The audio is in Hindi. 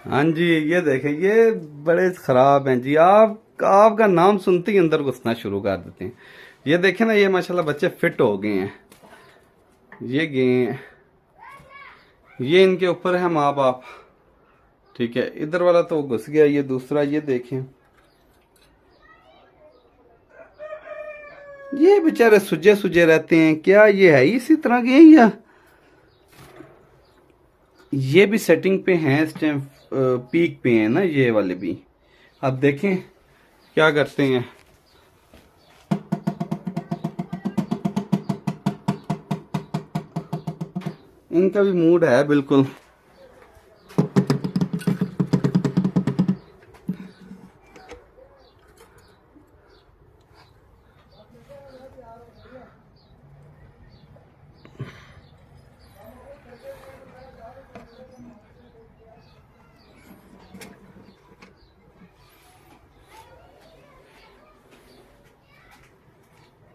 हाँ जी, ये देखें, ये बड़े खराब हैं जी। आप आपका नाम सुनते ही अंदर घुसना शुरू कर देते हैं। ये देखें ना, ये माशाल्लाह बच्चे फिट हो गए हैं। ये गए हैं, ये इनके ऊपर है माँ बाप। ठीक है, इधर वाला तो घुस गया, ये दूसरा ये देखें। ये बेचारे सुजे सुजे रहते हैं, क्या ये है इसी तरह के हैं या ये भी सेटिंग पे हैं इस टाइम? पीक पे हैं ना ये वाले भी। अब देखें क्या करते हैं। इनका भी मूड है बिल्कुल